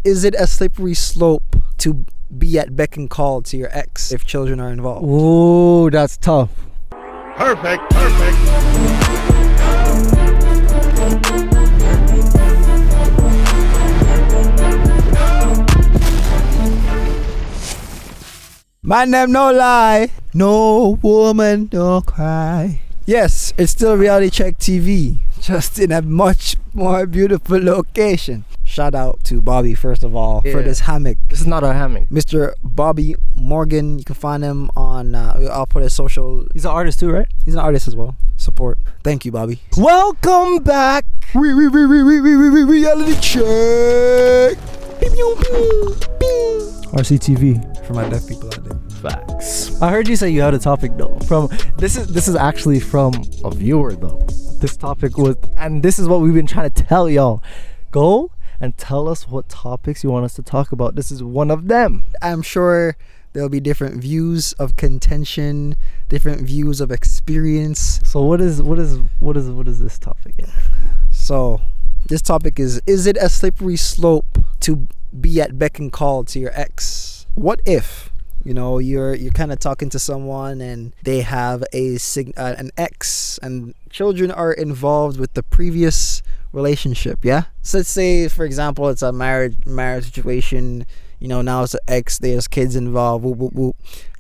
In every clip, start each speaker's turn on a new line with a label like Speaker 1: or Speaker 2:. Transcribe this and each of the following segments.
Speaker 1: Is it a slippery slope to be at beck and call to your ex if children are involved?
Speaker 2: Ooh, that's tough.
Speaker 3: Perfect.
Speaker 1: My name no lie, no woman no cry. Yes, it's still RealityCheque TV, just in a much more beautiful location. Shout out to Bobby, first of all, for this hammock.
Speaker 2: This is not a hammock.
Speaker 1: Mr. Bobby Morgan, you can find him on, I'll put his social.
Speaker 2: He's an artist too, right?
Speaker 1: He's an artist as well. Support. Thank you, Bobby.
Speaker 2: Welcome back.
Speaker 1: RealityCheque.
Speaker 2: RCTV.
Speaker 1: For my deaf people out there.
Speaker 2: Facts. I heard you say you had a topic though. This is actually from a viewer though. This topic was, and this is what we've been trying to tell y'all. Go and tell us what topics you want us to talk about. This is one of them.
Speaker 1: I'm sure there'll be different views of contention, different views of experience.
Speaker 2: So what is this topic? Yeah.
Speaker 1: So this topic is it a slippery slope to be at beck and call to your ex? What if, you're kind of talking to someone and they have an ex and children are involved with the previous relationship, yeah? So let's say, for example, it's a marriage situation, now it's an ex, there's kids involved, whoop, whoop, whoop.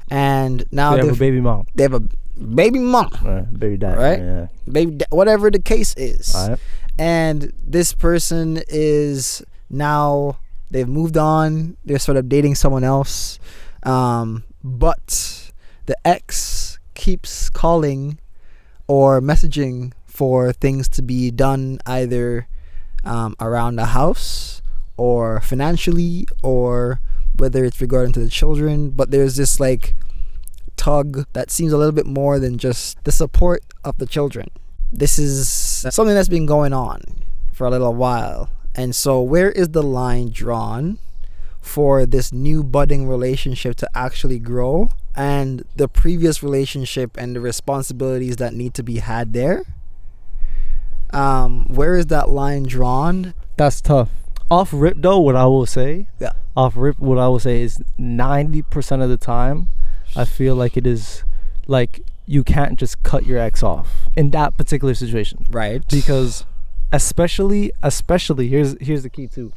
Speaker 1: And now
Speaker 2: they have a baby mom.
Speaker 1: They have a baby mom.
Speaker 2: Baby dad.
Speaker 1: Right?
Speaker 2: Yeah.
Speaker 1: Baby whatever the case is.
Speaker 2: All right.
Speaker 1: And this person is now, they've moved on, they're sort of dating someone else. But the ex keeps calling or messaging for things to be done either around the house or financially, or whether it's regarding to the children. But there's this like tug that seems a little bit more than just the support of the children. This is something that's been going on for a little while. And so where is the line drawn for this new budding relationship to actually grow, and the previous relationship and the responsibilities that need to be had there? Where is that line drawn?
Speaker 2: That's tough. Off rip though, what I will say is 90% of the time I feel like it is like you can't just cut your ex off in that particular situation,
Speaker 1: right?
Speaker 2: Because especially here's the key too,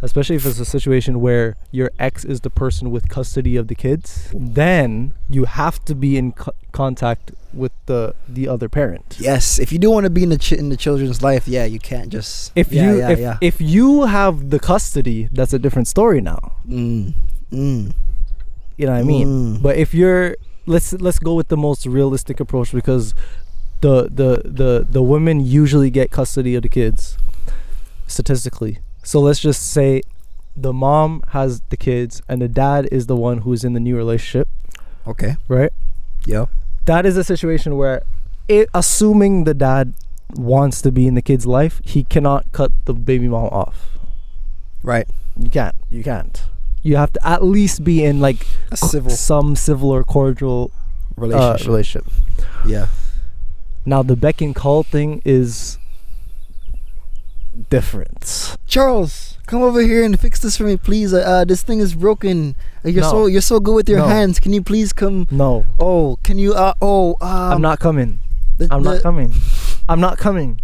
Speaker 2: especially if it's a situation where your ex is the person with custody of the kids, then you have to be in contact with the other parent.
Speaker 1: Yes, if you do want to be in the children's life, you can't just
Speaker 2: if you have the custody, that's a different story now. You know what I mean? But if you're, let's go with the most realistic approach, because the women usually get custody of the kids statistically. So let's just say the mom has the kids and the dad is the one who's in the new relationship.
Speaker 1: Okay.
Speaker 2: Right?
Speaker 1: Yeah. That
Speaker 2: is a situation where, assuming the dad wants to be in the kid's life, he cannot cut the baby mom off.
Speaker 1: Right.
Speaker 2: You can't. You have to at least be in like some civil or cordial relationship.
Speaker 1: Yeah.
Speaker 2: Now the beck and call thing is different.
Speaker 1: Charles, come over here and fix this for me, please. This thing is broken. You're so good with your hands. Can you please come?
Speaker 2: No.
Speaker 1: Oh, can you?
Speaker 2: I'm not coming. I'm not coming.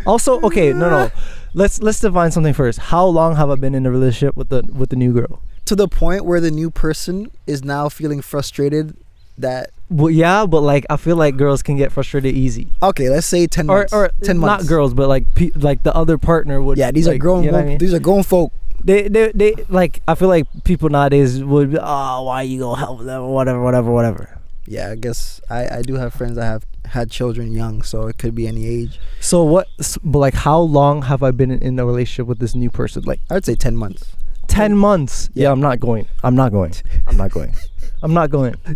Speaker 2: Also, okay, no. Let's define something first. How long have I been in a relationship with the new girl?
Speaker 1: To the point where the new person is now feeling frustrated that.
Speaker 2: Well, yeah, but like I feel like girls can get frustrated easy.
Speaker 1: Okay, let's say 10 months.
Speaker 2: Or
Speaker 1: 10 months.
Speaker 2: Not girls, but like the other partner would.
Speaker 1: Yeah, these are grown. These are grown folk.
Speaker 2: They like, I feel like people nowadays would be, why you gonna help them, whatever.
Speaker 1: Yeah, I guess I do have friends that have had children young, so it could be any age.
Speaker 2: But like, how long have I been in a relationship with this new person? Like,
Speaker 1: I would say 10 months.
Speaker 2: 10 months. Yeah, I'm not going.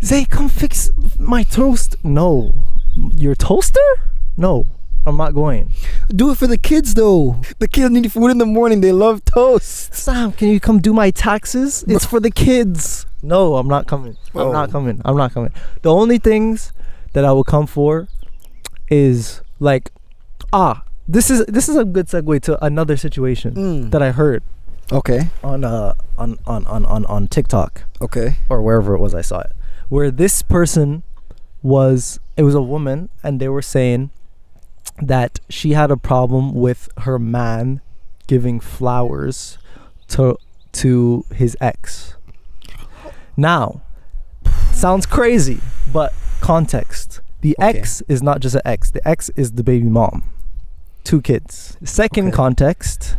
Speaker 2: Zay, come fix my toast. No. Your toaster? No. I'm not going.
Speaker 1: Do it for the kids though. The kids need food in the morning. They love toast.
Speaker 2: Sam, can you come do my taxes? It's for the kids. No, I'm not coming. I'm not coming. The only things that I will come for is like, this is a good segue to another situation that I heard
Speaker 1: Okay.
Speaker 2: on TikTok
Speaker 1: Okay.
Speaker 2: or wherever it was I saw it, where this person it was a woman, and they were saying that she had a problem with her man giving flowers to his ex. Now, sounds crazy, but context. The ex is not just an ex. The ex is the baby mom. 2 kids. Second context,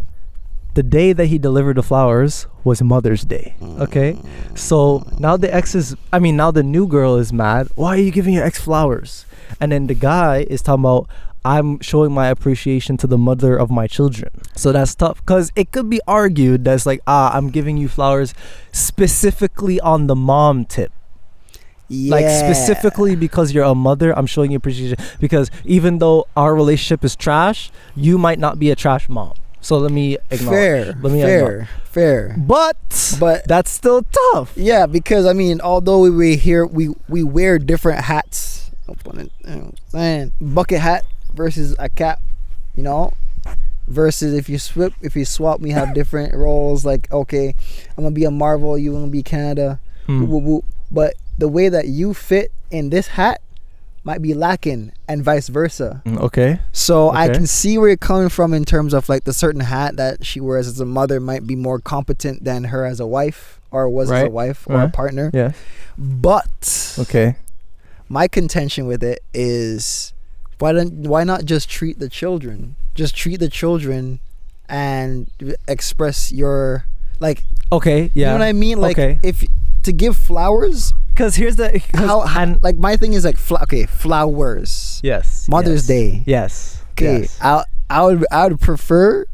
Speaker 2: the day that he delivered the flowers was Mother's Day. Okay? So now now the new girl is mad. Why are you giving your ex flowers? And then the guy is talking about, I'm showing my appreciation to the mother of my children. So that's tough, because it could be argued that's like, I'm giving you flowers specifically on the mom tip.
Speaker 1: Yeah.
Speaker 2: Like specifically because you're a mother, I'm showing you appreciation. Because even though our relationship is trash, you might not be a trash mom. So let me acknowledge.
Speaker 1: Fair.
Speaker 2: But that's still tough.
Speaker 1: Yeah, because I mean, although we wear different hats. Bucket hat versus a cap, versus if you swap, we have different roles. Like, okay, I'm gonna be a Marvel, you gonna be Canada. But the way that you fit in this hat might be lacking, and vice versa.
Speaker 2: Okay.
Speaker 1: So I can see where you're coming from in terms of like the certain hat that she wears as a mother might be more competent than her as a wife, or was as a wife or a partner.
Speaker 2: Yeah.
Speaker 1: But my contention with it is, why not just treat the children? Just treat the children and express your, like,
Speaker 2: you know
Speaker 1: what I mean? Like, if to give flowers,
Speaker 2: because here's the
Speaker 1: like my thing is like flowers.
Speaker 2: Yes.
Speaker 1: Mother's Day.
Speaker 2: Yes.
Speaker 1: Okay.
Speaker 2: Yes.
Speaker 1: I would prefer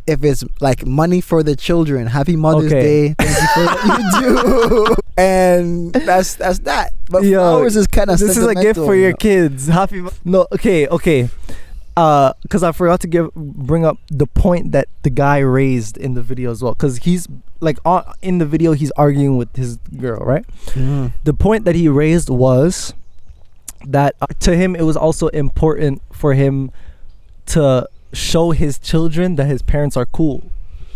Speaker 1: if it's like money for the children. Happy Mother's Day. Thank you for what you do. And that's that. But flowers is kind of
Speaker 2: this is a gift for your kids. Okay. Because I forgot to bring up the point that the guy raised in the video as well. Because he's like in the video he's arguing with his girl, right? The point that he raised was that to him it was also important for him to show his children that his parents are cool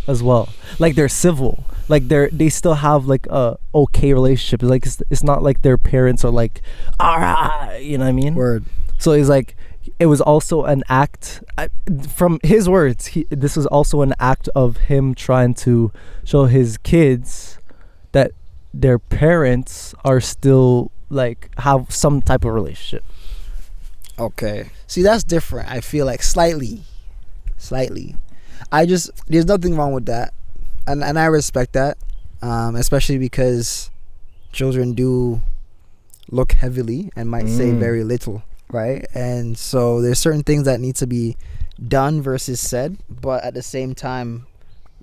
Speaker 2: as well. Like they're civil. Like they still have like a okay relationship. Like it's not like their parents are like, you know what I mean?
Speaker 1: Word.
Speaker 2: So he's like, it was also an act, from his words, this was also an act of him trying to show his kids that their parents are still like have some type of relationship.
Speaker 1: Okay. See, that's different. I feel like slightly. There's nothing wrong with that. And I respect that. Especially because children do look heavily and might say very little. Right, and so there's certain things that need to be done versus said, but at the same time,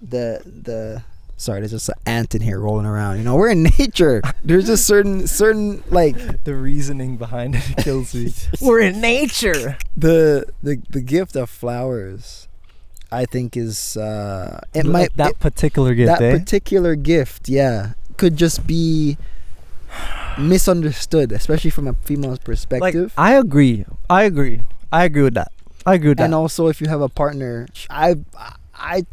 Speaker 1: sorry, there's just an ant in here rolling around. We're in nature. There's just certain like
Speaker 2: the reasoning behind it kills me. We're in nature.
Speaker 1: The gift of flowers, I think, is
Speaker 2: particular gift. Yeah, could just be misunderstood, especially from a female's perspective. Like, I agree with that.
Speaker 1: And also, if you have a partner, I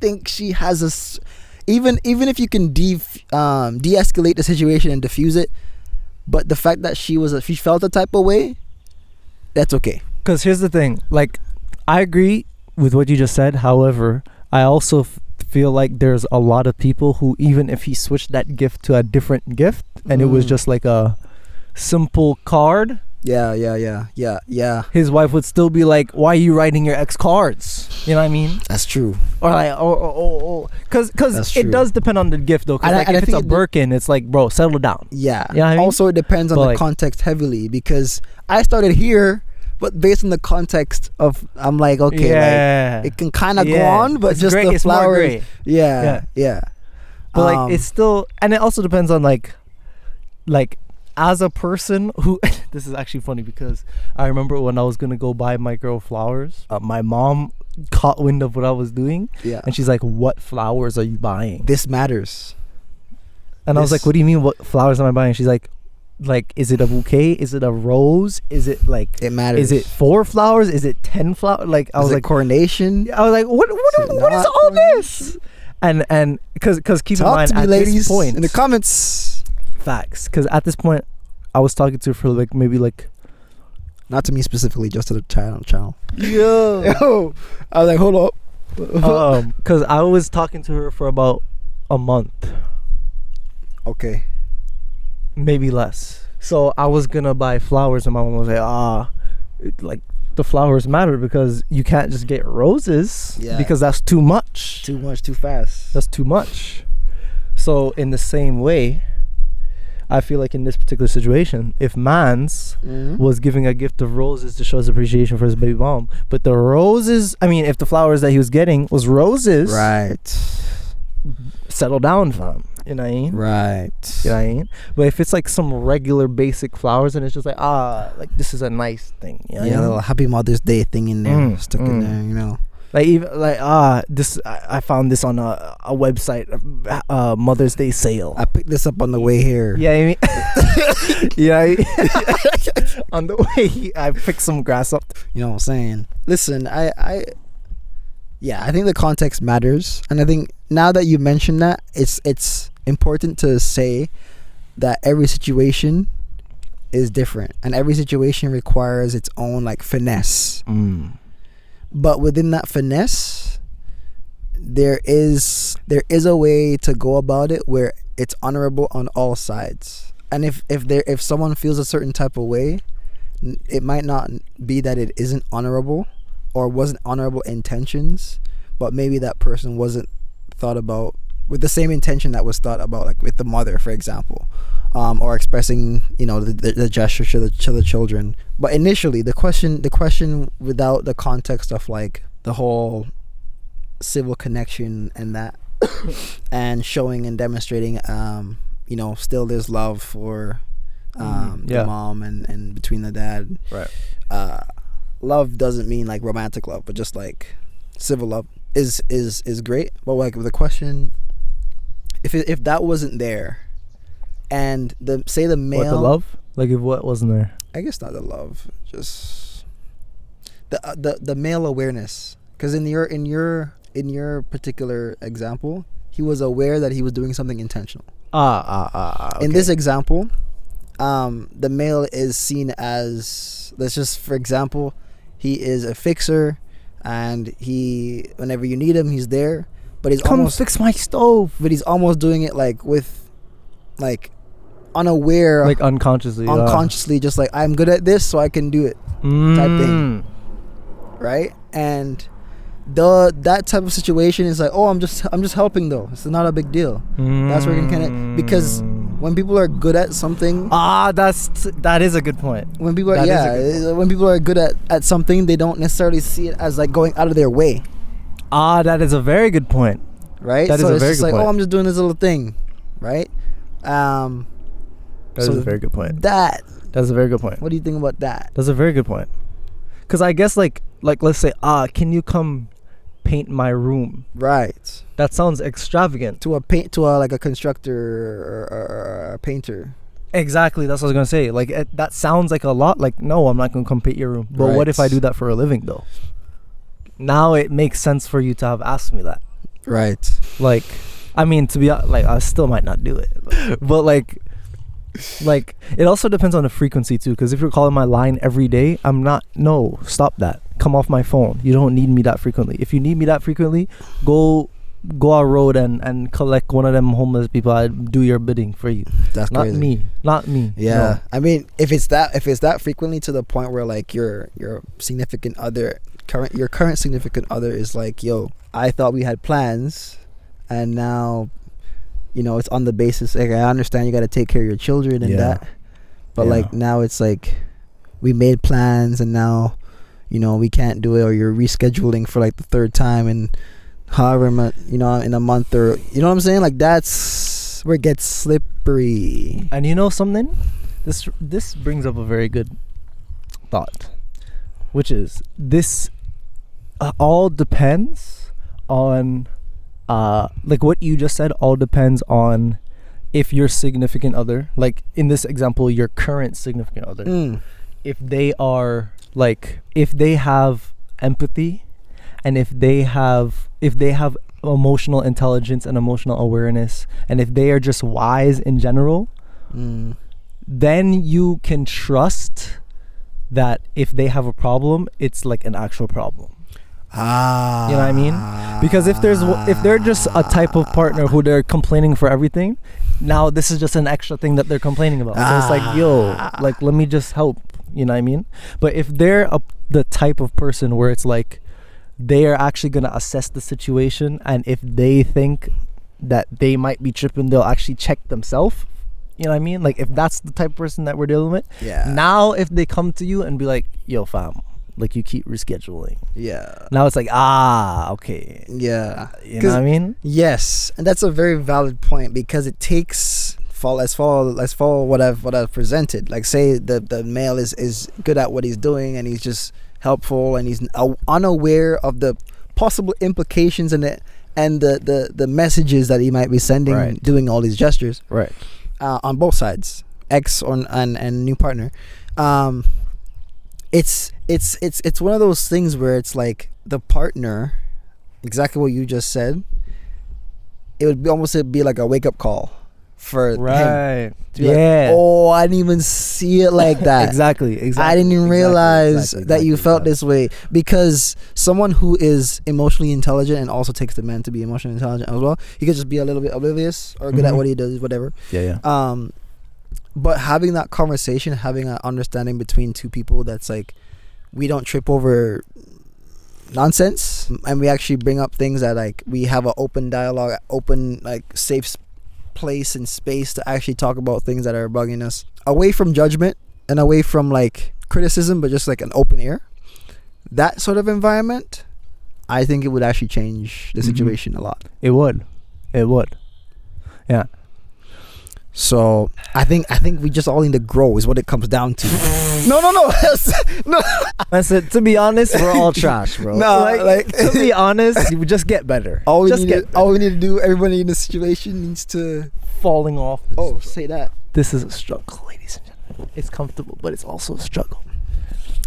Speaker 1: think she has even if you can de-escalate the situation and diffuse it, but the fact that she felt a type of way, that's okay.
Speaker 2: Because here's the thing, like, I agree with what you just said. However, I also feel like there's a lot of people who, even if he switched that gift to a different gift and it was just like a simple card, his wife would still be like, why are you writing your ex cards? You know what I mean?
Speaker 1: That's true.
Speaker 2: Or like, because it does depend on the gift though. Because if it's a Birkin, it's like, bro, settle down.
Speaker 1: Yeah.
Speaker 2: You know what I mean?
Speaker 1: Also, it depends on the context heavily, because I started here, but based on the context of, I'm like, okay, like, it can kind of go on, but it's just the flowers. Yeah.
Speaker 2: But like, it's still, and it also depends on like as a person who, this is actually funny because I remember when I was gonna go buy my girl flowers, my mom caught wind of what I was doing, and she's like, "What flowers are you buying?
Speaker 1: This matters."
Speaker 2: And I was like, "What do you mean? What flowers am I buying?" She's like, like, is it a bouquet? Is it a rose? Is it like,
Speaker 1: It matters.
Speaker 2: is it 4 flowers? Is it 10 flowers? Like, I was like,
Speaker 1: coronation.
Speaker 2: I was like, what is all this? And because keep in mind,
Speaker 1: to me,
Speaker 2: at
Speaker 1: ladies,
Speaker 2: this point,
Speaker 1: in the comments.
Speaker 2: facts. Because at this point, I was talking to her for like maybe like,
Speaker 1: not to me specifically, just to the channel.
Speaker 2: yo,
Speaker 1: I was like, hold up.
Speaker 2: because I was talking to her for about a month,
Speaker 1: Okay.
Speaker 2: maybe less. So I was gonna buy flowers, and my mom was like, like the flowers matter because you can't just get roses because that's too much.
Speaker 1: Too much, too fast.
Speaker 2: That's too much. So in the same way, I feel like in this particular situation, if Mans was giving a gift of roses to show his appreciation for his baby mom, but the roses, I mean, if the flowers that he was getting was roses,
Speaker 1: Right.
Speaker 2: settle down, fam. You know what I mean?
Speaker 1: Right.
Speaker 2: You know what I mean? But if it's like some regular basic flowers and it's just like, like this is a nice thing. You know what I
Speaker 1: Yeah, a
Speaker 2: mean?
Speaker 1: little Happy Mother's Day thing in there, stuck in there, you know.
Speaker 2: Like even like this I found this on a website, Mother's Day sale.
Speaker 1: I picked this up on the way here.
Speaker 2: Yeah, I mean, yeah, on the way I picked some grass up.
Speaker 1: You know what I'm saying? Listen, I think the context matters, and I think now that you mention that, it's important to say that every situation is different, and every situation requires its own like finesse. But within that finesse, there is a way to go about it where it's honorable on all sides. And if someone feels a certain type of way, it might not be that it isn't honorable or wasn't honorable intentions, but maybe that person wasn't thought about with the same intention that was thought about, like with the mother, for example, or expressing, you know, the gesture to the children. But initially, the question without the context of like the whole civil connection and that, and showing and demonstrating, you know, still there's love for the mom and between the dad.
Speaker 2: Right.
Speaker 1: Love doesn't mean like romantic love, but just like civil love is great. But like the question, if that wasn't there, and the male,
Speaker 2: What, the love? Like if what wasn't there?
Speaker 1: I guess not the love, just the male awareness. Because in your particular example, he was aware that he was doing something intentional.
Speaker 2: Okay.
Speaker 1: In this example, the male is seen as, let's just, for example, he is a fixer, and he, whenever you need him, he's there. But he's almost
Speaker 2: fix my stove.
Speaker 1: But he's almost doing it like with, like, unaware,
Speaker 2: like unconsciously,
Speaker 1: just like, I'm good at this, so I can do it, type thing, right? And that type of situation is like, oh, I'm just helping though. It's not a big deal. That's where you can kind of, because when people are good at something,
Speaker 2: that is a good point.
Speaker 1: When people are when people are good at something, they don't necessarily see it as like going out of their way.
Speaker 2: That is a very good point.
Speaker 1: Right?
Speaker 2: That is a very good point.
Speaker 1: Oh, I'm just doing this little thing, right?
Speaker 2: That is a very good point.
Speaker 1: That's
Speaker 2: a very good point.
Speaker 1: What do you think about that?
Speaker 2: That's a very good point. Because I guess like let's say, can you come paint my room?
Speaker 1: Right.
Speaker 2: That sounds extravagant.
Speaker 1: To a constructor or a painter.
Speaker 2: Exactly. That's what I was gonna say. Like that sounds like a lot. Like, no, I'm not gonna come paint your room. But what if I do that for a living though? Now it makes sense for you to have asked me that.
Speaker 1: Right.
Speaker 2: Like, I mean, to be like, I still might not do it, but like it also depends on the frequency too. Because if you're calling my line every day, no, stop that. Come off my phone. You don't need me that frequently. If you need me that frequently, go a road and collect one of them homeless people. I do your bidding for you.
Speaker 1: That's
Speaker 2: not
Speaker 1: crazy.
Speaker 2: Not me.
Speaker 1: Yeah.
Speaker 2: No.
Speaker 1: I mean, if it's that frequently to the point where like your significant other, your current significant other is like, yo, I thought we had plans, and now, you know, it's on the basis, like, I understand you got to take care of your children and that, but like now it's like we made plans and now, you know, we can't do it, or you're rescheduling for like the third time and however much, you know, in a month, or, you know what I'm saying? Like, that's where it gets slippery.
Speaker 2: And you know something? This brings up a very good thought, which is this all depends on like what you just said, all depends on if your significant other, like in this example, your current significant other, if they are like, if they have empathy, and if they have emotional intelligence and emotional awareness, and if they are just wise in general, then you can trust that if they have a problem, it's like an actual problem. You know what I mean? Because if they're just a type of partner who they're complaining for everything, now this is just an extra thing that they're complaining about. So it's like, yo, like, let me just help. You know what I mean? But if they're the type of person where it's like, they are actually going to assess the situation, and if they think that they might be tripping, they'll actually check themselves. You know what I mean? Like, if that's the type of person that we're dealing with, now if they come to you and be like, yo fam, like, you keep rescheduling, now it's like, okay, you know what I mean?
Speaker 1: Yes, and that's a very valid point, because it takes let's follow what I've presented. Like, say the male is good at what he's doing, and he's just helpful, and he's unaware of the possible implications and the messages that he might be sending, doing all these gestures, on both sides, ex and new partner. It's one of those things where it's like the partner, exactly what you just said, it would almost be like a wake-up call for him. To be like, oh, I didn't even see it like that. Exactly. I didn't even realize that you felt this way. Because someone who is emotionally intelligent and also takes the man to be emotionally intelligent as well, he could just be a little bit oblivious or good at what he does, whatever. But having that conversation, having an understanding between two people that's like, we don't trip over nonsense, and we actually bring up things that, like, we have an open dialogue, open, like, safe place and space to actually talk about things that are bugging us, away from judgment and away from, like, criticism, but just like an open ear. That sort of environment, I think it would actually change the situation a lot.
Speaker 2: It would. Yeah.
Speaker 1: So I think we just all need to grow is what it comes down to. No.
Speaker 2: Listen, to be honest, we're all trash, bro. To be honest, you would just get better.
Speaker 1: All we need to do, everybody in the situation needs to
Speaker 2: falling off.
Speaker 1: Say that.
Speaker 2: This is a struggle, ladies and gentlemen. It's comfortable, but it's also a struggle.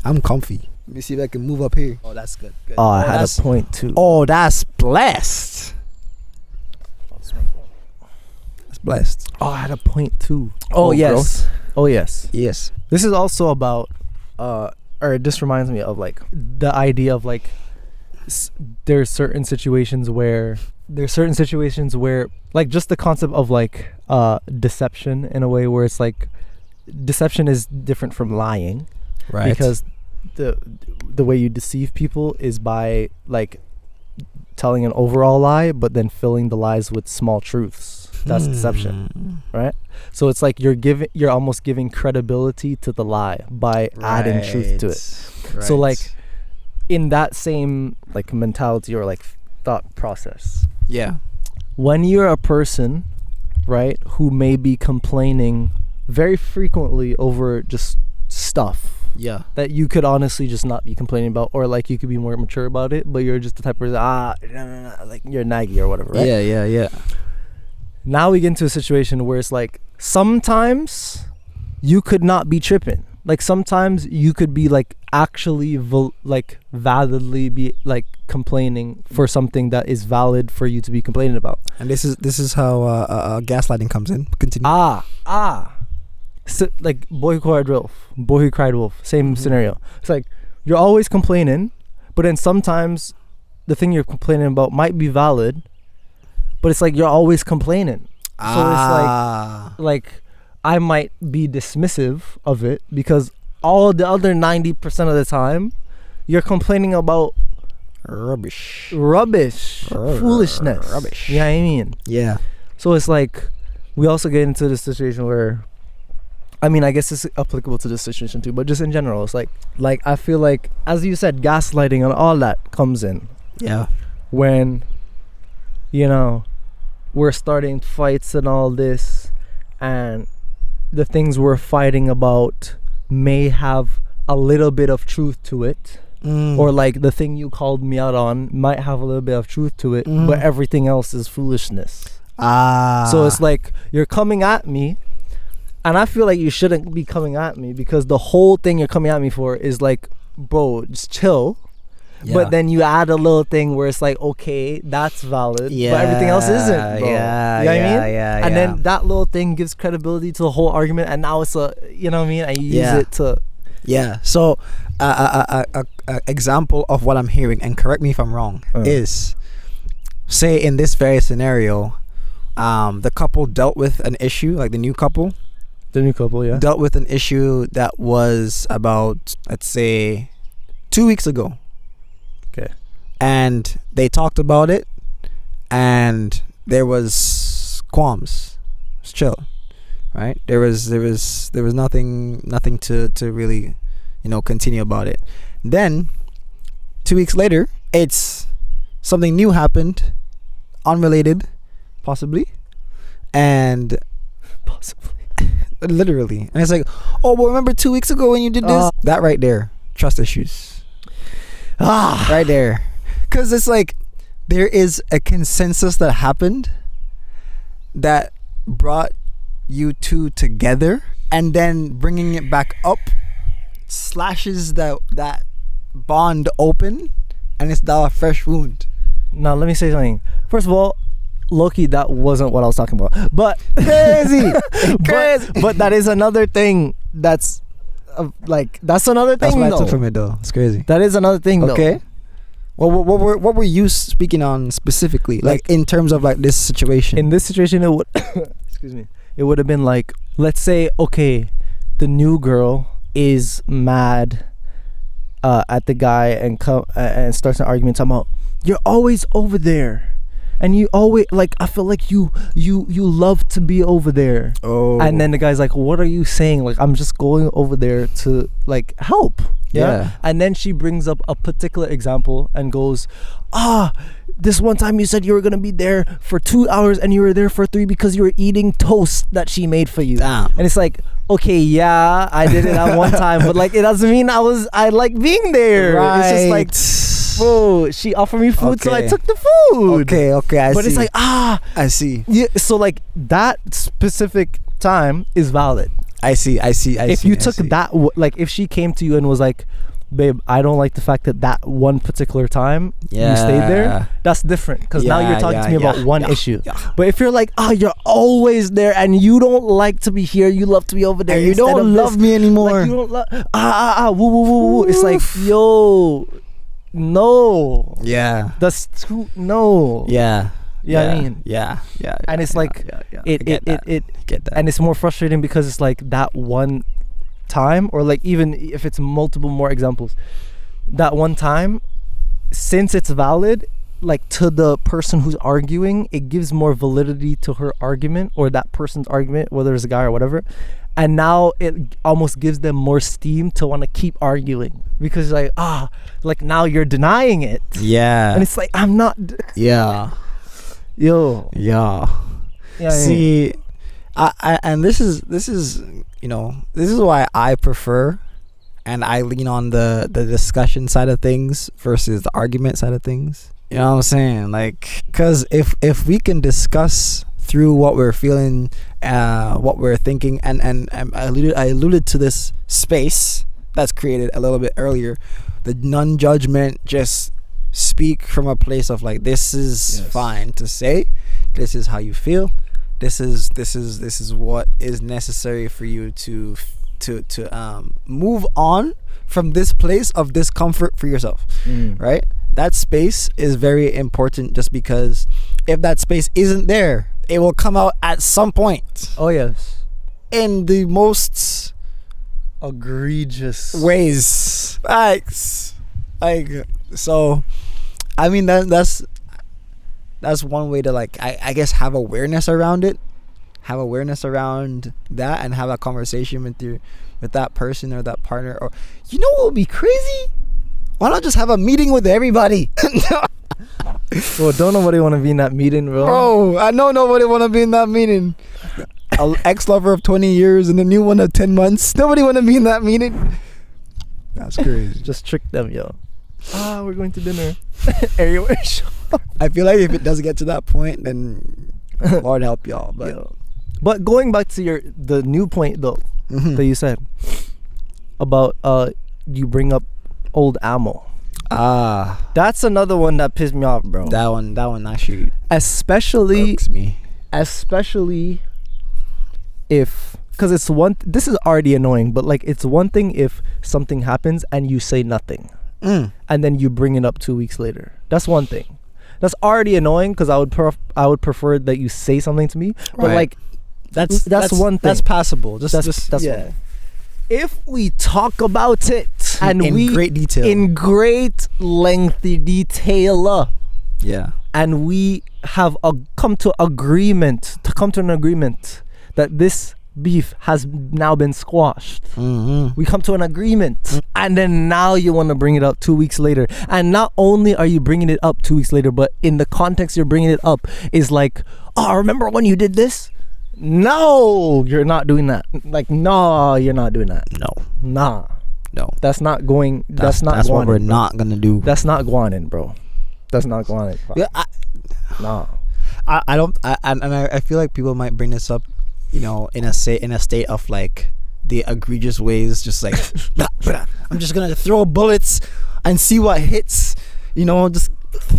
Speaker 1: I'm comfy. Let me see if I can move up here. Oh, that's good.
Speaker 2: I had a point too.
Speaker 1: Oh, that's blessed. Blessed.
Speaker 2: Oh, I had a point too. Oh yes. Growth. Oh yes.
Speaker 1: Yes.
Speaker 2: This is also about or this reminds me of, like, the idea of, like, there's certain situations where like, just the concept of, like, deception, in a way where it's like, deception is different from lying, right? Because the way you deceive people is by, like, telling an overall lie but then filling the lies with small truths. That's deception, right? So it's like you're almost giving credibility to the lie by adding truth to it. So, like, in that same, like, mentality or, like, thought process, when you're a person, right, who may be complaining very frequently over just stuff that you could honestly just not be complaining about, or, like, you could be more mature about it, but you're just the type of person, like, you're naggy or whatever, right?
Speaker 1: Yeah.
Speaker 2: Now we get into a situation where it's like, sometimes you could not be tripping. Like, sometimes you could be, like, actually validly be, like, complaining for something that is valid for you to be complaining about.
Speaker 1: And this is how gaslighting comes in. Continue.
Speaker 2: So, like, boy who cried wolf, same scenario. It's like, you're always complaining, but then sometimes the thing you're complaining about might be valid, but it's like you're always complaining. So it's like I might be dismissive of it because all the other 90% of the time you're complaining about rubbish, foolishness. You know what I mean?
Speaker 1: Yeah.
Speaker 2: So it's like we also get into this situation where, I mean, I guess it's applicable to this situation too, but just in general, it's like I feel like, as you said, gaslighting and all that comes in.
Speaker 1: Yeah.
Speaker 2: When, you know, we're starting fights and all this, and the things we're fighting about may have a little bit of truth to it, or like the thing you called me out on might have a little bit of truth to it, but everything else is foolishness. So it's like you're coming at me, and I feel like you shouldn't be coming at me because the whole thing you're coming at me for is like, bro, just chill.
Speaker 1: Yeah.
Speaker 2: But then you add a little thing where it's like, okay, that's valid, but everything else isn't, bro.
Speaker 1: Yeah,
Speaker 2: you know what I mean?
Speaker 1: Yeah,
Speaker 2: and then that little thing gives credibility to the whole argument, and now it's a, you know what I mean? And you use it to.
Speaker 1: Yeah. So, a example of what I'm hearing, and correct me if I'm wrong, is, say in this very scenario, the couple dealt with an issue, like the new couple,
Speaker 2: yeah,
Speaker 1: dealt with an issue that was about, let's say, 2 weeks ago.
Speaker 2: Okay.
Speaker 1: And they talked about it, and there was qualms. It's chill, right? There was nothing to really, continue about it. Then 2 weeks later, it's something new happened, unrelated, possibly, and literally, and it's like, oh, well, remember 2 weeks ago when you did this? That right there, trust issues. Right there, because it's like there is a consensus that happened that brought you two together, and then bringing it back up slashes that bond open, and it's now a fresh wound.
Speaker 2: Now let me say something. First of all, low-key, that wasn't what I was talking about, but
Speaker 1: crazy.
Speaker 2: But that is another thing that's that's another thing.
Speaker 1: That's what
Speaker 2: though.
Speaker 1: I took from it, though. It's crazy.
Speaker 2: That is another thing, though.
Speaker 1: Okay. Well, what were you speaking on specifically, like in terms of like this situation?
Speaker 2: In this situation, it would excuse me. It would have been like, let's say, okay, the new girl is mad at the guy and starts an argument talking about, you're always over there. And you always, like, I feel like you love to be over there.
Speaker 1: Oh.
Speaker 2: And then the guy's like, what are you saying? Like, I'm just going over there to, like, help. Yeah. And then she brings up a particular example and goes, this one time you said you were going to be there for 2 hours and you were there for 3 because you were eating toast that she made for you.
Speaker 1: Damn.
Speaker 2: And it's like, okay, yeah, I did it at one time, but, like, it doesn't mean I like being there.
Speaker 1: Right.
Speaker 2: It's just like, bro, she offered me food, so I took the food.
Speaker 1: Okay, I see.
Speaker 2: But it's like, I
Speaker 1: see.
Speaker 2: Yeah, so like that specific time is valid.
Speaker 1: I see.
Speaker 2: If you took that, like if she came to you and was like, babe, I don't like the fact that one particular time you stayed there, that's different, because now you're talking to me about one issue. But if you're like, you're always there and you don't like to be here, you love to be over there,
Speaker 1: and you don't love me anymore,
Speaker 2: like, you don't love woo. It's like, yo, no.
Speaker 1: Yeah.
Speaker 2: That's too, no.
Speaker 1: Yeah.
Speaker 2: Yeah, I mean, and it's like it get that. And it's more frustrating because it's like that one time, or like even if it's multiple more examples, that one time, since it's valid, like to the person who's arguing, it gives more validity to her argument or that person's argument, whether it's a guy or whatever. And now it almost gives them more steam to want to keep arguing, because like like now you're denying it. Yeah. And it's like, I'm not.
Speaker 1: Yeah.
Speaker 2: Yo.
Speaker 1: Yeah. See, I and this is this is why I prefer, and I lean on the discussion side of things versus the argument side of things. You know what I'm saying? Like, because if we can discuss through what we're feeling, what we're thinking, and I alluded to this space that's created a little bit earlier, the non-judgment, just speak from a place of like, this is fine to say, this is how you feel, this is what is necessary for you to move on from this place of discomfort for yourself, right? That space is very important, just because if that space isn't there, it will come out at some point.
Speaker 2: Oh yes,
Speaker 1: in the most
Speaker 2: egregious
Speaker 1: ways. Like so, I mean that's one way to, like, I guess have awareness around it, have awareness around that, and have a conversation with that person or that partner. Or, you know what would be crazy? Why not just have a meeting with everybody?
Speaker 2: Well, don't nobody want to be in that meeting, bro.
Speaker 1: Bro, I know nobody want to be in that meeting. An ex-lover of 20 years and a new one of 10 months. Nobody want to be in that meeting. That's crazy.
Speaker 2: Just trick them, yo. We're going to dinner. Everywhere.
Speaker 1: I feel like if it does get to that point, then Lord help y'all. But
Speaker 2: but going back to the new point though that you said about you bring up old ammo. That's another one that pissed me off, bro.
Speaker 1: That one actually
Speaker 2: especially
Speaker 1: irks me.
Speaker 2: Especially if, because it's this is already annoying, but like it's one thing if something happens and you say nothing and then you bring it up 2 weeks later. That's one thing. That's already annoying because I would prefer that you say something to me. But like that's one thing.
Speaker 1: That's passable. That's
Speaker 2: yeah. If we talk about it and
Speaker 1: in great detail,
Speaker 2: in great lengthy detail,
Speaker 1: yeah,
Speaker 2: and we have come to an agreement that this beef has now been squashed. We come to an agreement, and then now you want to bring it up 2 weeks later. And not only are you bringing it up 2 weeks later, but in the context you're bringing it up is like, oh, remember when you did this? No, you're not doing that. Like, no, you're not doing that. No. That's not going. That's what we're not gonna do. That's not going in, bro. That's not going in.
Speaker 1: Yeah, I don't. I feel like people might bring this up, you know, in a state of like the egregious ways, just like I'm just gonna throw bullets and see what hits, you know, just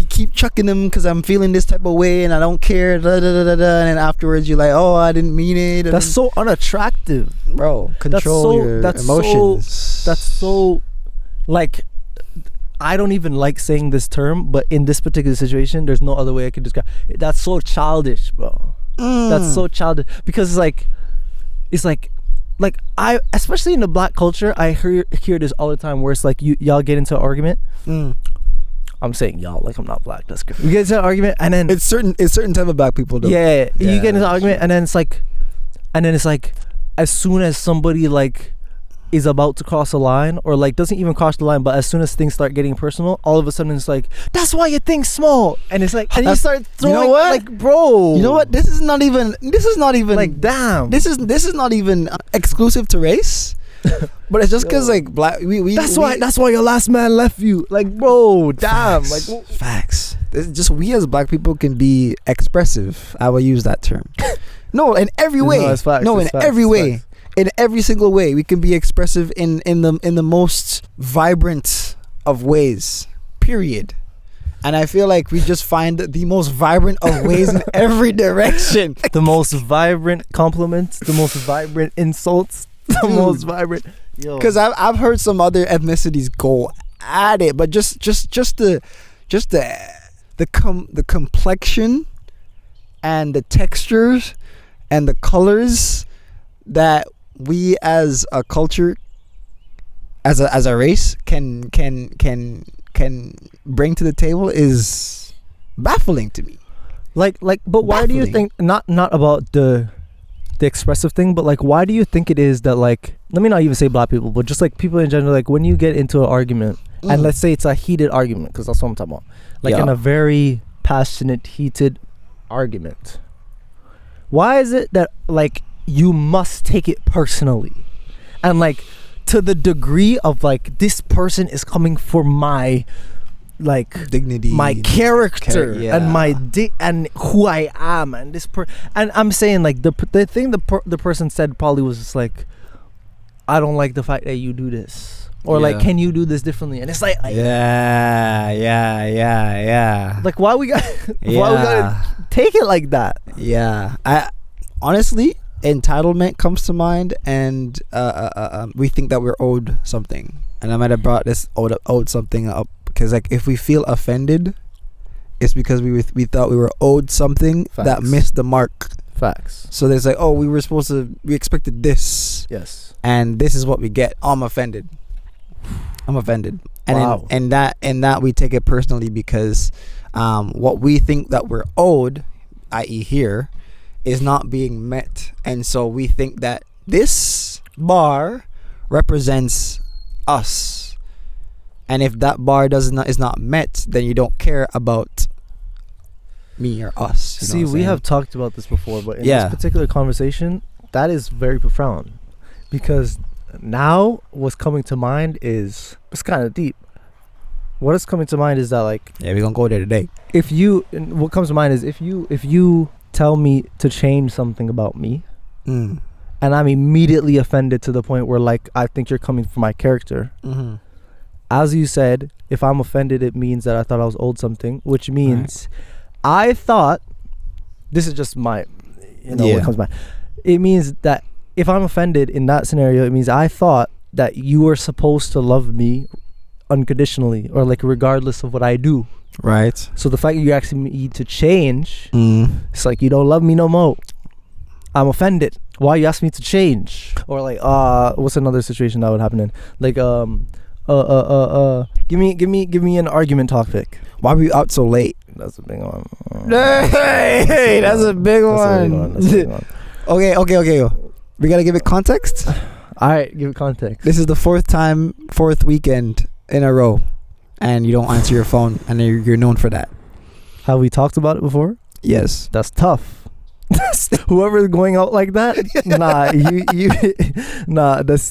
Speaker 1: keep chucking them because I'm feeling this type of way and I don't care, and then afterwards you're like, oh, I didn't mean it.
Speaker 2: That's so unattractive,
Speaker 1: bro. Control your emotions.
Speaker 2: That's so like, I don't even like saying this term, but in this particular situation, there's no other way I could describe it. That's so childish, bro. That's so childish because it's like I, especially in the black culture, I hear this all the time where it's like y'all get into an argument. I'm saying y'all like I'm not black. That's good. We get into an argument and then
Speaker 1: it's certain type of black people though.
Speaker 2: Yeah, you get into an argument and then it's like as soon as somebody like is about to cross a line or like doesn't even cross the line, but as soon as things start getting personal, all of a sudden it's like, that's why you think small, and it's like, and you start throwing, you know what? Like, bro,
Speaker 1: you know what? This is not even
Speaker 2: like, damn.
Speaker 1: This is not even exclusive to race. But it's just because like black that's
Speaker 2: why your last man left you, like, bro, damn.
Speaker 1: Facts.
Speaker 2: Like,
Speaker 1: facts. It's just we as black people can be expressive. I will use that term. No, in every way. Every way. In every single way, we can be expressive in the most vibrant of ways. Period. And I feel like we just find the most vibrant of ways in every direction.
Speaker 2: The most vibrant compliments, the most vibrant insults, the most vibrant.
Speaker 1: Because I've heard some other ethnicities go at it, but just the complexion and the textures and the colors that we as a culture, as a race can bring to the table is baffling to me.
Speaker 2: Like, but why do you think not about the expressive thing, but like, why do you think it is that, like, let me not even say black people, but just like people in general, like when you get into an argument and let's say it's a heated argument, because that's what I'm talking about, like in a very passionate, heated argument, why is it that like you must take it personally and like to the degree of like this person is coming for my like
Speaker 1: dignity,
Speaker 2: my character, and my and who I am, and this and I'm saying like the thing the person said probably was just like, I don't like the fact that you do this, or like, can you do this differently? And it's like
Speaker 1: yeah.
Speaker 2: Like, why we gotta take it like that?
Speaker 1: I honestly, entitlement comes to mind, and we think that we're owed something, and I might have brought this owed something up because like if we feel offended, it's because we thought we were owed something. Facts. That missed the mark.
Speaker 2: Facts.
Speaker 1: So there's like, oh, we expected this,
Speaker 2: yes,
Speaker 1: and this is what we get. Oh, I'm offended, and
Speaker 2: wow.
Speaker 1: and that we take it personally because what we think that we're owed, i.e. here, is not being met, and so we think that this bar represents us, and if that bar is not met, then you don't care about me or us.
Speaker 2: See, we have talked about this before, but in this particular conversation, that is very profound, because now what's coming to mind is, it's kind of deep. What is coming to mind is that, like,
Speaker 1: we're gonna go there today.
Speaker 2: What comes to mind is if you tell me to change something about me,
Speaker 1: Mm.
Speaker 2: and I'm immediately offended to the point where like I think you're coming for my character.
Speaker 1: Mm-hmm.
Speaker 2: As you said, if I'm offended, it means that I thought I was owed something, which means I thought, this is just my, what comes by. It means that if I'm offended in that scenario, it means I thought that you were supposed to love me unconditionally, or like regardless of what I do.
Speaker 1: Right.
Speaker 2: So the fact that you're asking me to change,
Speaker 1: Mm.
Speaker 2: it's like you don't love me no more. I'm offended. Why you ask me to change? Or like, what's another situation that would happen in? Like, give me an argument topic.
Speaker 1: Why were you out so late?
Speaker 2: That's a big one.
Speaker 1: Hey, that's a big one.
Speaker 2: That's a big one.
Speaker 1: Okay. We gotta give it context.
Speaker 2: All right, give it context.
Speaker 1: This is the fourth weekend in a row, and you don't answer your phone, and you're known for that.
Speaker 2: Have we talked about it before?
Speaker 1: Yes.
Speaker 2: That's tough. Whoever's going out like that,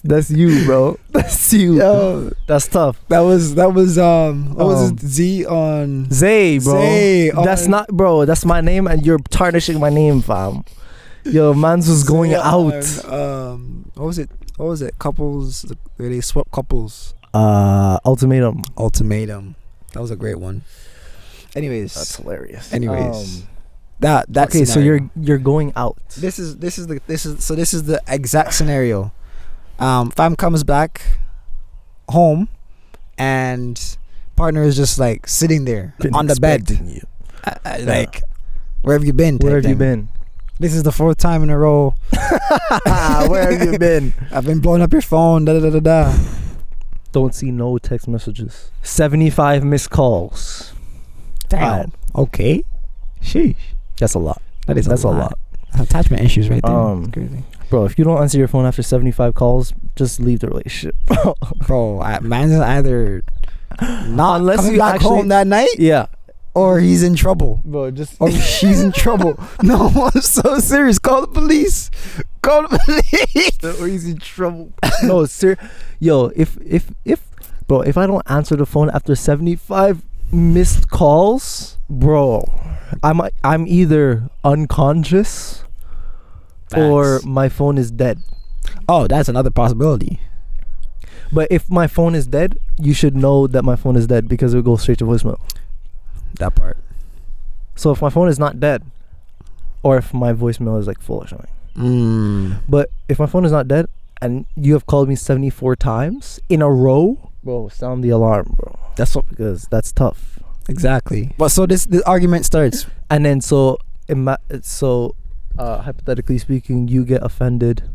Speaker 2: that's you, bro. That's you.
Speaker 1: Yo,
Speaker 2: that's tough.
Speaker 1: That was what was it? Z on
Speaker 2: Zay, bro.
Speaker 1: Zay
Speaker 2: that's not, bro. That's my name, and you're tarnishing my name, fam. Yo, mans was going out.
Speaker 1: What was it? Couples. Where they swap couples.
Speaker 2: Ultimatum.
Speaker 1: That was a great one. Anyways,
Speaker 2: that's hilarious.
Speaker 1: That
Speaker 2: okay.
Speaker 1: Scenario.
Speaker 2: So you're going out.
Speaker 1: This is the exact scenario. Fam comes back home, and partner is just like sitting there on the bed.
Speaker 2: You.
Speaker 1: Like, where have you been?
Speaker 2: Where have you been?
Speaker 1: This is the fourth time in a row.
Speaker 2: Where have you been?
Speaker 1: I've been blowing up your phone. Da da da da.
Speaker 2: Don't see no text messages. 75 missed calls.
Speaker 1: Damn. Okay. Sheesh.
Speaker 2: That's a lot.
Speaker 1: That's a lot. Attachment issues right there. Crazy.
Speaker 2: Bro, if you don't answer your phone after 75 calls, just leave the relationship.
Speaker 1: Bro, man's either not
Speaker 2: unless
Speaker 1: coming
Speaker 2: you
Speaker 1: back home that night.
Speaker 2: Yeah.
Speaker 1: Or he's in trouble.
Speaker 2: Bro, just
Speaker 1: or she's in trouble. No, I'm so serious. Call the police. Or he's in trouble.
Speaker 2: No, sir. Yo, if I don't answer the phone after 75 missed calls, bro, I'm either unconscious or my phone is dead.
Speaker 1: Oh, that's another possibility.
Speaker 2: But if my phone is dead, you should know that my phone is dead because it will go straight to voicemail.
Speaker 1: That part.
Speaker 2: So if my phone is not dead, or if my voicemail is like full or something. But if my phone is not dead and you have called me 74 times in a row, bro, sound the alarm, bro. Because that's tough.
Speaker 1: Exactly. But so this argument starts,
Speaker 2: and then hypothetically speaking, you get offended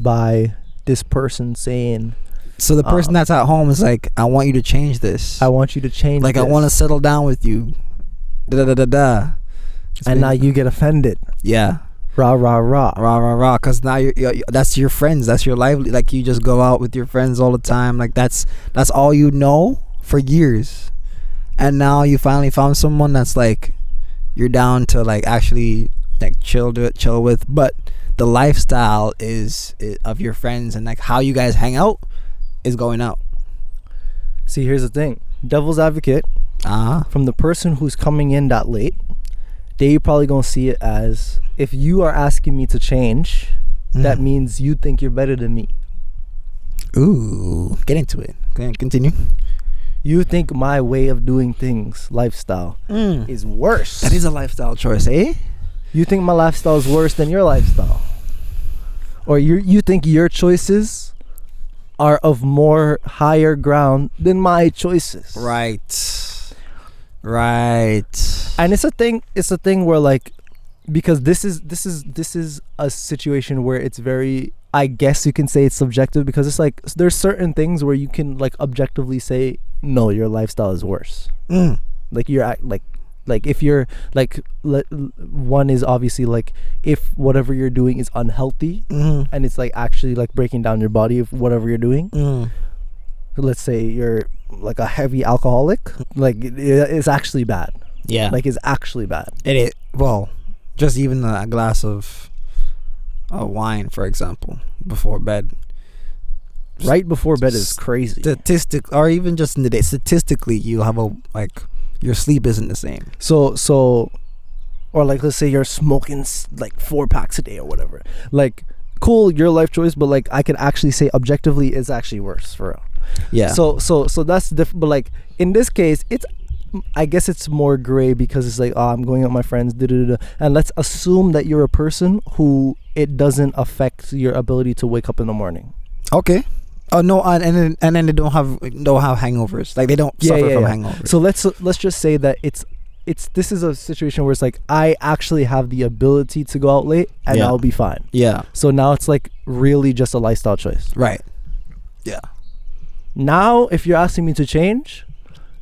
Speaker 2: by this person saying.
Speaker 1: So the person that's at home is like, I want you to change this.
Speaker 2: I want you to change.
Speaker 1: Like, I want to settle down with you. Da da da da.
Speaker 2: And now you get offended.
Speaker 1: Yeah.
Speaker 2: Rah rah rah
Speaker 1: rah rah rah. Because now you're that's your friends. That's your lively. Like, you just go out with your friends all the time. Like, that's all you know for years. And now you finally found someone that's like, you're down to like actually like chill with. But the lifestyle is of your friends, and like how you guys hang out is going out.
Speaker 2: See, here's the thing. Devil's advocate. From the person who's coming in that late, they probably gonna see it as, if you are asking me to change, that means you think you're better than me.
Speaker 1: Ooh, get into it. Continue.
Speaker 2: You think my way of doing things, lifestyle, is worse.
Speaker 1: That is a lifestyle choice, eh?
Speaker 2: You think my lifestyle is worse than your lifestyle, or you think your choices are of more higher ground than my choices. Right. And it's a thing where, like, because this is a situation where it's very, I guess you can say it's subjective, because it's like there's certain things where you can like objectively say, no, your lifestyle is worse. Like, you're like if you're like, one is obviously like, if whatever you're doing is unhealthy, and it's like actually like breaking down your body of whatever you're doing. Let's say you're like a heavy alcoholic, like it's actually bad. Yeah, like it's actually bad.
Speaker 1: Well, just even a glass of wine, for example, before bed.
Speaker 2: Right before bed is crazy.
Speaker 1: Or even just in the day, statistically, you have your sleep isn't the same.
Speaker 2: So or like let's say you're smoking like 4 packs a day or whatever, like cool, your life choice, but like I can actually say objectively it's actually worse for real.
Speaker 1: Yeah.
Speaker 2: So that's different. But like in this case, I guess it's more gray because it's like, oh, I'm going out with my friends, and let's assume that you're a person who it doesn't affect your ability to wake up in the morning.
Speaker 1: Okay. Oh no, and then they don't have hangovers. Like they don't suffer from hangovers.
Speaker 2: So let's just say that this is a situation where it's like I actually have the ability to go out late and I'll be fine.
Speaker 1: Yeah.
Speaker 2: So now it's like really just a lifestyle choice.
Speaker 1: Right. Yeah.
Speaker 2: Now, if you're asking me to change,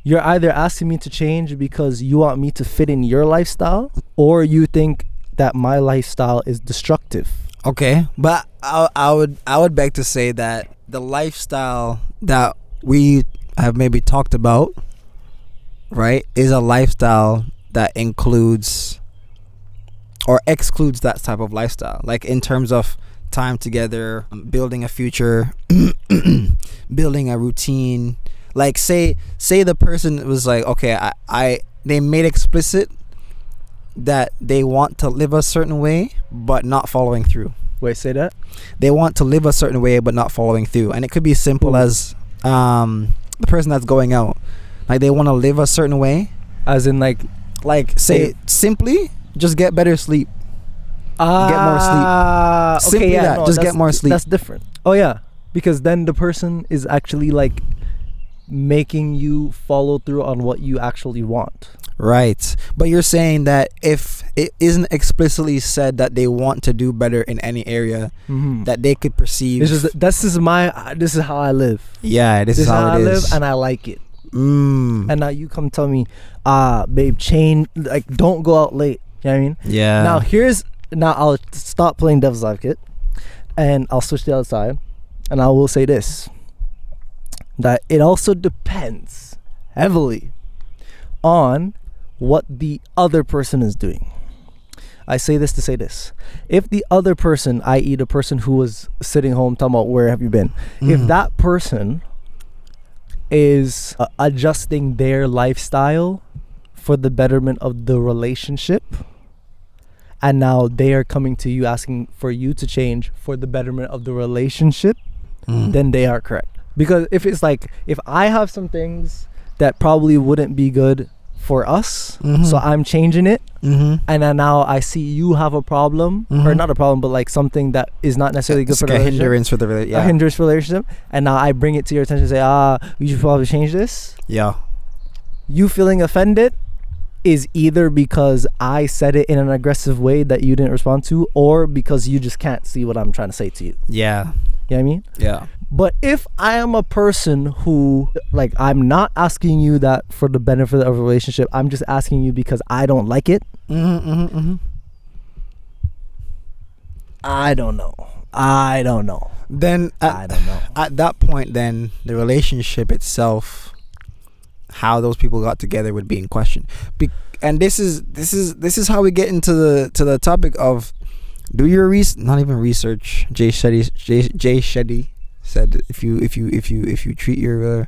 Speaker 2: you're either asking me to change because you want me to fit in your lifestyle, or you think that my lifestyle is destructive.
Speaker 1: Okay, but I would beg to say that the lifestyle that we have maybe talked about, right, is a lifestyle that includes or excludes that type of lifestyle. Like in terms of time together, building a future, building a routine. Like say the person was like, okay, they made explicit that they want to live a certain way but not following through.
Speaker 2: Wait, say that?
Speaker 1: They want to live a certain way but not following through. And it could be as simple as the person that's going out. Like they want to live a certain way.
Speaker 2: As in like
Speaker 1: say simply just get better sleep. Get more sleep. Simply
Speaker 2: okay,
Speaker 1: that. Just get more sleep.
Speaker 2: That's different. Oh yeah. Because then the person is actually like making you follow through on what you actually want.
Speaker 1: Right. But you're saying that if it isn't explicitly said that they want to do better in any area, that they could perceive.
Speaker 2: This is how I live.
Speaker 1: Yeah, this is how it is.
Speaker 2: I live and I like it. And now you come tell me, babe, change, like don't go out late. You know what I mean?
Speaker 1: Yeah.
Speaker 2: Now I'll stop playing devil's advocate and I'll switch to the other side, and I will say this, that it also depends heavily on what the other person is doing. I say this to say this. If the other person, i.e. the person who was sitting home talking about where have you been, if that person is adjusting their lifestyle for the betterment of the relationship, and now they are coming to you asking for you to change for the betterment of the relationship, then they are correct. Because if it's like, if I have some things that probably wouldn't be good for us, so I'm changing it, and then now I see you have a problem, or not a problem, but like something that is not necessarily good for the relationship. A hindrance for the relationship, and now I bring it to your attention and say, you should probably change this.
Speaker 1: Yeah.
Speaker 2: You feeling offended is either because I said it in an aggressive way that you didn't respond to, or because you just can't see what I'm trying to say to you.
Speaker 1: Yeah.
Speaker 2: You know what I mean?
Speaker 1: Yeah.
Speaker 2: But if I am a person who, like, I'm not asking you that for the benefit of a relationship, I'm just asking you because I don't like it. I don't know. Then
Speaker 1: I don't know. At that point, then the relationship itself, how those people got together, would be in question. And this is how we get into the topic of do your not even research. Xay Dryz said if you treat your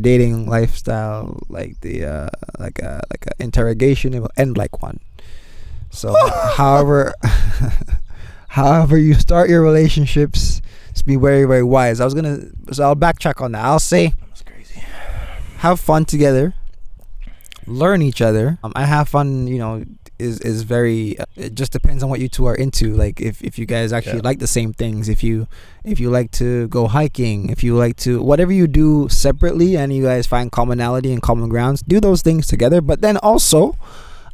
Speaker 1: dating lifestyle like like a interrogation, it will end like one. So however you start your relationships, just be very, very wise. So I'll backtrack on that. I'll say that's crazy. Have fun together, learn each other. I have fun, is very it just depends on what you two are into. Like if you guys actually like the same things, if you like to go hiking, if you like to, whatever you do separately and you guys find commonality and common grounds, do those things together. But then also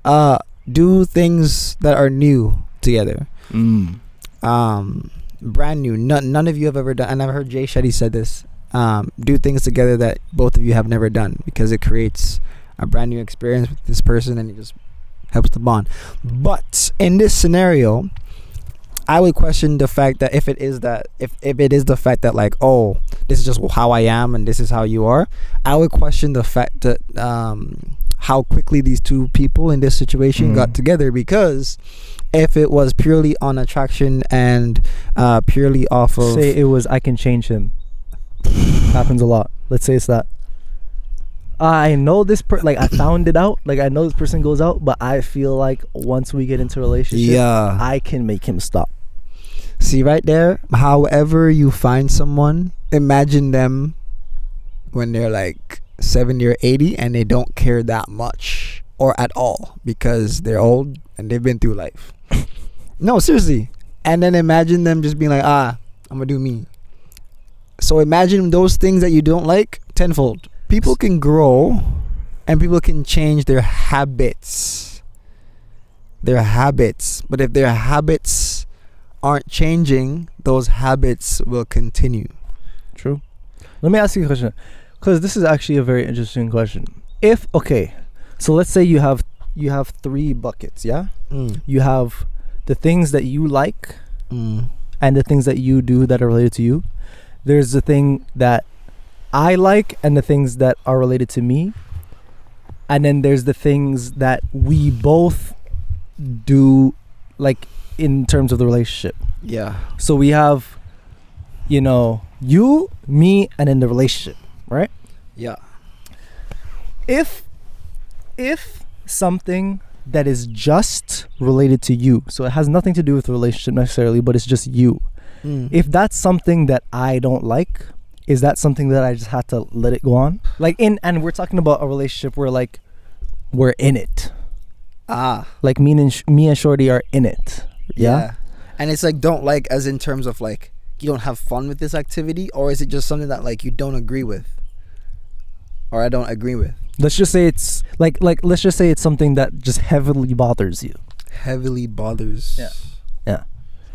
Speaker 1: do things that are new together. Brand new. None of you have ever done, and I've heard Jay Shetty said this, do things together that both of you have never done, because it creates a brand new experience with this person and it just helps the bond. But in this scenario, I would question the fact that if it is the fact that like, oh, this is just how I am and this is how you are, I would question the fact that how quickly these two people in this situation got together. Because if it was purely on attraction and purely off of,
Speaker 2: say it was I can change him, happens a lot, let's say it's that, I know this like I found it out. Like I know this person goes out, but I feel like once we get into a relationship, I can make him stop.
Speaker 1: See right there, however you find someone, imagine them when they're like 70 or 80 and they don't care that much or at all because they're old and they've been through life. No, seriously. And then imagine them just being like, I'm gonna do me. So imagine those things that you don't like tenfold. People can grow and people can change their habits. But if their habits aren't changing, those habits will continue.
Speaker 2: True. Let me ask you a question, because this is actually a very interesting question. So let's say you have 3 buckets, yeah? You have the things that you like and the things that you do that are related to you. There's the thing that I like and the things that are related to me. And then there's the things that we both do, like in terms of the relationship.
Speaker 1: Yeah.
Speaker 2: So we have, you, me, and then the relationship, right?
Speaker 1: Yeah.
Speaker 2: If something that is just related to you, so it has nothing to do with the relationship necessarily, but it's just you. If that's something that I don't like, is that something that I just have to let it go on? And we're talking about a relationship where like we're in it. Like me and Shorty are in it. Yeah.
Speaker 1: And it's like don't like as in terms of like you don't have fun with this activity, or is it just something that like you don't agree with? Or I don't agree with.
Speaker 2: Let's just say it's let's just say it's something that just heavily bothers you.
Speaker 1: Heavily bothers.
Speaker 2: Yeah.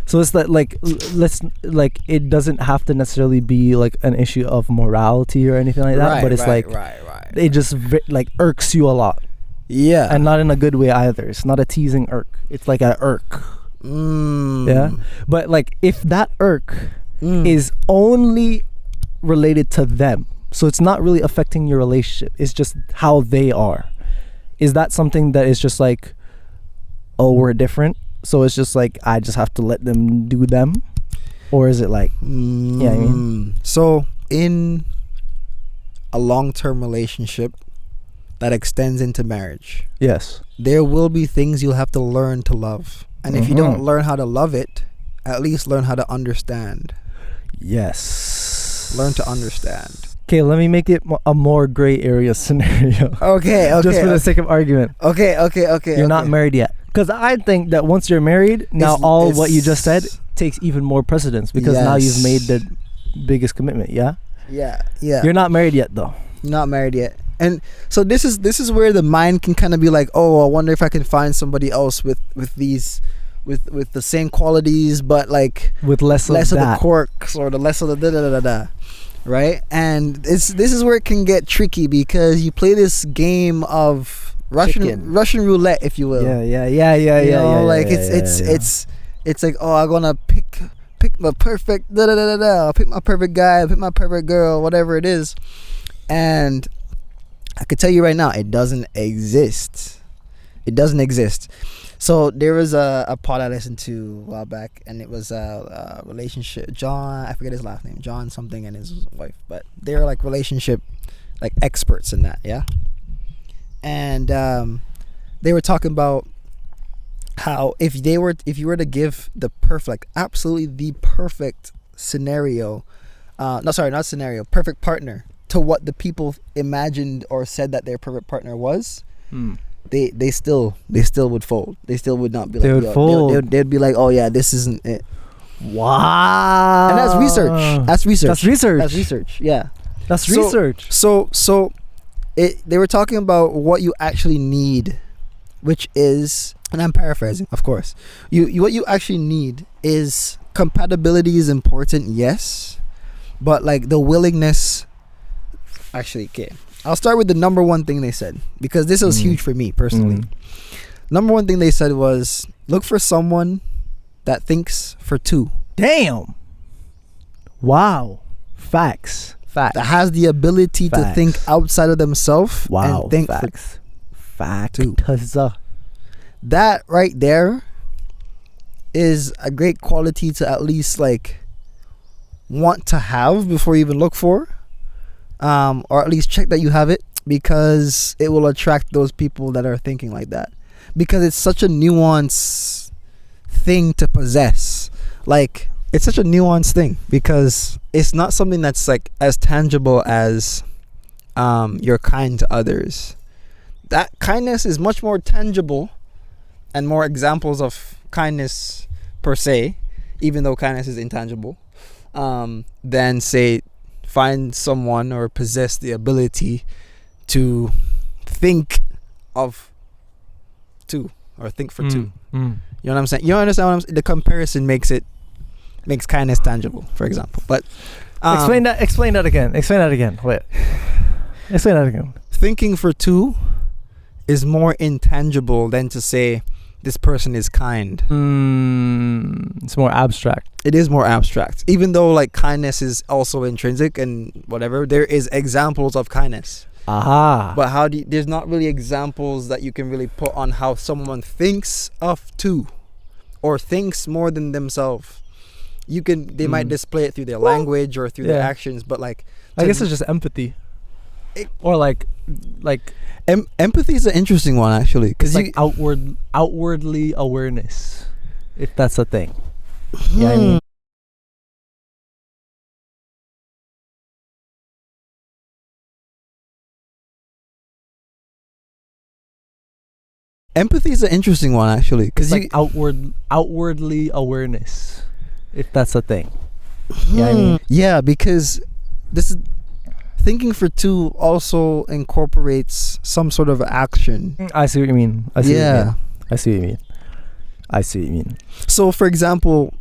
Speaker 2: So it's that it doesn't have to necessarily be like an issue of morality or anything like that, but it's it just like irks you a lot.
Speaker 1: Yeah.
Speaker 2: And not in a good way either. It's not a teasing irk. It's like a irk. Yeah. But like if that irk is only related to them, so it's not really affecting your relationship, it's just how they are, is that something that is just like, oh, we're different, so it's just like I just have to let them do them? Or is it like yeah, I mean,
Speaker 1: so in a long-term relationship that extends into marriage,
Speaker 2: yes,
Speaker 1: there will be things you'll have to learn to love. And if you don't learn how to love it, at least learn how to understand.
Speaker 2: Yes.
Speaker 1: Learn to understand.
Speaker 2: Okay, let me make it a more gray area scenario.
Speaker 1: Okay.
Speaker 2: Just for the sake of argument.
Speaker 1: Okay.
Speaker 2: You're not married yet. Because I think that once you're married, now all what you just said takes even more precedence, because now you've made the biggest commitment, yeah?
Speaker 1: Yeah.
Speaker 2: You're not married yet, though.
Speaker 1: You're not married yet. And so this is where the mind can kind of be like, oh, I wonder if I can find somebody else with these with the same qualities, but like
Speaker 2: with less of
Speaker 1: the quirks or the less of the da-da-da-da-da. Right? And this is where it can get tricky, because you play this game of Russian roulette, if you will.
Speaker 2: Yeah.
Speaker 1: It's like, oh, I'm gonna pick my perfect da-da-da-da-da. I'll pick my perfect guy, I'll pick my perfect girl, whatever it is. And I could tell you right now, it doesn't exist. So there was a pod I listened to a while back, and it was a relationship. John, I forget his last name, John something, and his wife, but they're like relationship like experts in that, yeah. And they were talking about how if you were to give the perfect, absolutely the perfect scenario, perfect partner to what the people imagined or said that their perfect partner was, they still would fold. They still would not be like,
Speaker 2: would fold.
Speaker 1: They'd be like, oh yeah, this isn't it.
Speaker 2: Wow.
Speaker 1: And that's research.
Speaker 2: That's
Speaker 1: research. Yeah.
Speaker 2: That's research.
Speaker 1: So they were talking about what you actually need, which is, and I'm paraphrasing, of course. What you actually need is compatibility is important, yes, but like the willingness. Actually, okay, I'll start with the number one thing they said, because this was huge for me personally. Number one thing they said was, look for someone that thinks for two.
Speaker 2: Damn. Wow. Facts.
Speaker 1: That has the ability to think outside of themselves.
Speaker 2: Wow.
Speaker 1: And think
Speaker 2: facts. Facts.
Speaker 1: That right there is a great quality to at least like want to have before you even look for, or at least check that you have it. because it will attract those people that are thinking like that, because it's such a nuanced thing to possess. Like, it's such a nuanced thing because it's not something that's like as tangible as you're kind to others. That kindness is much more tangible and more examples of kindness per se, even though kindness is intangible, than say find someone or possess the ability to think of two or think for two. You know what I'm saying? You understand what I'm saying? The comparison makes kindness tangible, for example. But
Speaker 2: explain that again. Wait. Explain that again.
Speaker 1: Thinking for two is more intangible than to say this person is kind.
Speaker 2: It's more abstract.
Speaker 1: It is more abstract. Even though like kindness is also intrinsic and whatever, there is examples of kindness.
Speaker 2: Aha.
Speaker 1: But there's not really examples that you can really put on how someone thinks of two or thinks more than themselves. They might display it through their language or through their actions, but like
Speaker 2: I guess it's just empathy. Or like
Speaker 1: empathy is an interesting one, actually, because
Speaker 2: like outwardly awareness, if that's a thing. Yeah, I mean,
Speaker 1: empathy is an interesting one, actually, because
Speaker 2: like outwardly awareness, if that's a thing. Yeah, I mean,
Speaker 1: yeah, because this is thinking for two also incorporates some sort of action.
Speaker 2: I see what you mean. I see what you mean.
Speaker 1: So, for example,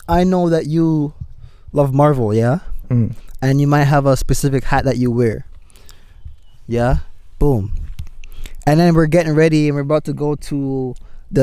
Speaker 1: I know that you love Marvel, yeah? And you might have a specific hat that you wear. Yeah? Boom. And then we're getting ready and we're about to go to